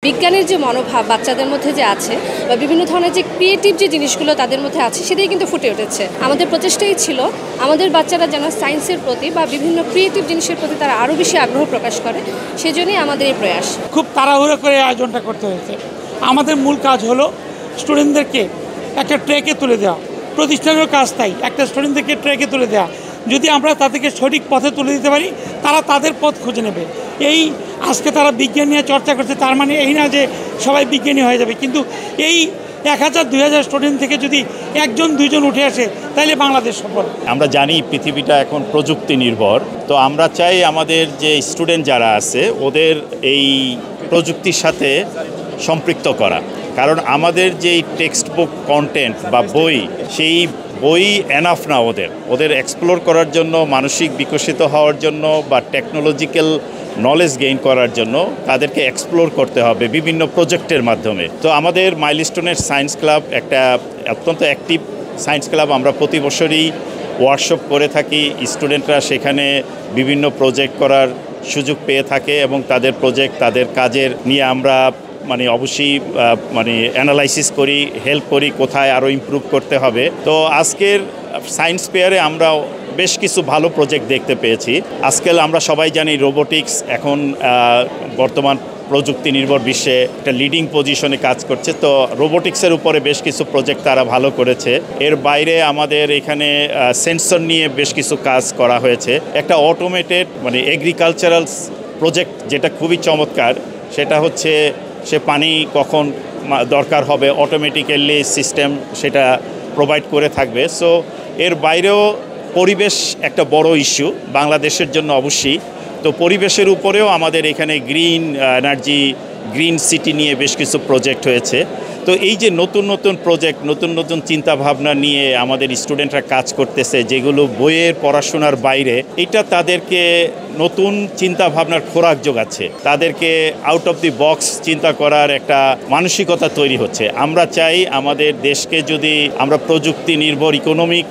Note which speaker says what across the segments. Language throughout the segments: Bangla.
Speaker 1: বিজ্ঞানের যে মনোভাব বাচ্চাদের মধ্যে যে আছে বা বিভিন্ন ধরনের যে ক্রিয়েটিভ যে জিনিসগুলো তাদের মধ্যে আছে সেটাই কিন্তু ফুটে উঠেছে। আমাদের প্রচেষ্টাই ছিল আমাদের বাচ্চারা যেন সায়েন্সের প্রতি বা বিভিন্ন ক্রিয়েটিভ জিনিসের প্রতি তারা আরও বেশি আগ্রহ প্রকাশ করে, সেজন্যই আমাদের এই প্রয়াস।
Speaker 2: খুব তাড়াহুড়ো করে আয়োজনটা করতে হয়েছে। আমাদের মূল কাজ হলো স্টুডেন্টদেরকে একটা ট্র্যাকে তুলে দেওয়া, প্রতিষ্ঠানের কাজ তাই একটা স্টুডেন্টদেরকে ট্র্যাকে তুলে দেওয়া। যদি আমরা তাদেরকে সঠিক পথে তুলে দিতে পারি তারা তাদের পথ খুঁজে নেবে। এই আজকে তারা বিজ্ঞান নিয়ে চর্চা করছে, তার মানে এই না যে সবাই বিজ্ঞানী হয়ে যাবে, কিন্তু এই 1000-2000 স্টুডেন্ট থেকে যদি 1-2জন উঠে আসে তাহলে বাংলাদেশ সফল।
Speaker 3: আমরা জানি পৃথিবীটা এখন প্রযুক্তি নির্ভর, তো আমরা চাই আমাদের যে স্টুডেন্ট যারা আছে ওদের এই প্রযুক্তির সাথে সম্পৃক্ত করা। কারণ আমাদের যেই টেক্সট বুক কন্টেন্ট বা বই, সেই বই এনাফ না ওদের এক্সপ্লোর করার জন্য, মানসিক বিকশিত হওয়ার জন্য বা টেকনোলজিক্যাল নলেজ গেইন করার জন্য তাদেরকে এক্সপ্লোর করতে হবে বিভিন্ন প্রজেক্টের মাধ্যমে। তো আমাদের মাইলস্টোনের সায়েন্স ক্লাব একটা অত্যন্ত অ্যাক্টিভ সায়েন্স ক্লাব। আমরা প্রতি বছরই ওয়ার্কশপ করে থাকি, স্টুডেন্টরা সেখানে বিভিন্ন প্রজেক্ট করার সুযোগ পেয়ে থাকে এবং তাদের প্রজেক্ট, তাদের কাজের নিয়ে আমরা অবশ্যই অ্যানালাইসিস করি, হেল্প করি কোথায় আরও ইমপ্রুভ করতে হবে। তো আজকের সায়েন্স ফেয়ারে আমরা বেশ কিছু ভালো প্রজেক্ট দেখতে পেয়েছি। আজকাল আমরা সবাই জানি রোবোটিক্স এখন বর্তমান প্রযুক্তি নির্ভর বিশ্বে একটা লিডিং পজিশনে কাজ করছে। তো রোবোটিক্সের উপরে বেশ কিছু প্রজেক্ট তারা ভালো করেছে। এর বাইরে আমাদের এখানে সেন্সর নিয়ে বেশ কিছু কাজ করা হয়েছে। একটা অটোমেটেড এগ্রিকালচারাল প্রজেক্ট যেটা খুবই চমৎকার, সেটা হচ্ছে সে পানি কখন দরকার হবে অটোমেটিক্যালি সিস্টেম সেটা প্রোভাইড করে থাকবে। সো এর বাইরেও পরিবেশ একটা বড় ইস্যু বাংলাদেশের জন্য অবশ্যই। তো পরিবেশের উপরেও আমাদের এখানে গ্রিন এনার্জি, গ্রিন সিটি নিয়ে বেশ কিছু প্রজেক্ট হয়েছে। তো এই যে নতুন নতুন প্রজেক্ট, নতুন নতুন চিন্তাভাবনা নিয়ে আমাদের স্টুডেন্টরা কাজ করতেছে, যেগুলো বইয়ের পড়াশোনার বাইরে, এটা তাদেরকে নতুন চিন্তাভাবনার খোরাক যোগাচ্ছে, তাদেরকে আউট অফ দি বক্স চিন্তা করার একটা মানসিকতা তৈরি হচ্ছে। আমরা চাই আমাদের দেশকে যদি আমরা প্রযুক্তি নির্ভর ইকোনমিক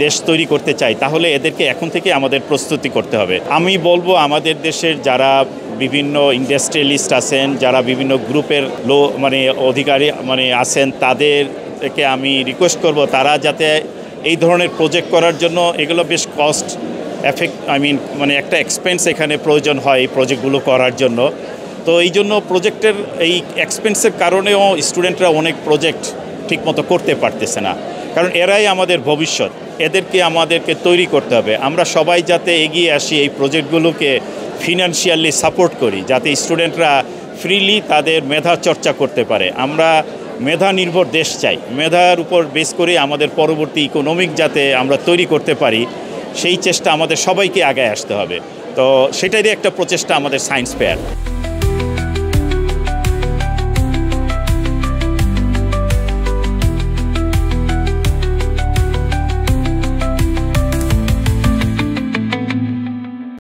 Speaker 3: দেশ তৈরি করতে চাই, তাহলে এদেরকে এখন থেকে আমাদের প্রস্তুতি করতে হবে। আমি বলবো আমাদের দেশের যারা বিভিন্ন ইন্ডাস্ট্রিয়ালিস্ট আছেন, যারা বিভিন্ন গ্রুপের অধিকারী আছেন, তাদেরকে আমি রিকোয়েস্ট করব তারা যাতে এই ধরনের প্রজেক্ট করার জন্য, এগুলো বেশ কস্ট এফেক্ট একটা এক্সপেন্স এখানে প্রয়োজন হয় এই প্রজেক্টগুলো করার জন্য। তো এই জন্য প্রজেক্টের এই এক্সপেন্সের কারণেও স্টুডেন্টরা অনেক প্রজেক্ট ঠিকমতো করতে পারতেছে না, কারণ এরাই আমাদের ভবিষ্যৎ, আমাদেরকে তৈরি করতে হবে। আমরা সবাই যাতে এগিয়ে আসি, এই প্রজেক্টগুলোকে ফিনান্সিয়ালি সাপোর্ট করি, যাতে স্টুডেন্টরা ফ্রিলি তাদের মেধা চর্চা করতে পারে। আমরা মেধা নির্ভর দেশ চাই, মেধার উপর বেস করে আমাদের পরবর্তী ইকোনমিক যাতে আমরা তৈরি করতে পারি, সেই চেষ্টা আমাদের সবাইকে আগায় আসতে হবে। তো সেটারই একটা প্রচেষ্টা আমাদের সায়েন্স ফেয়ার।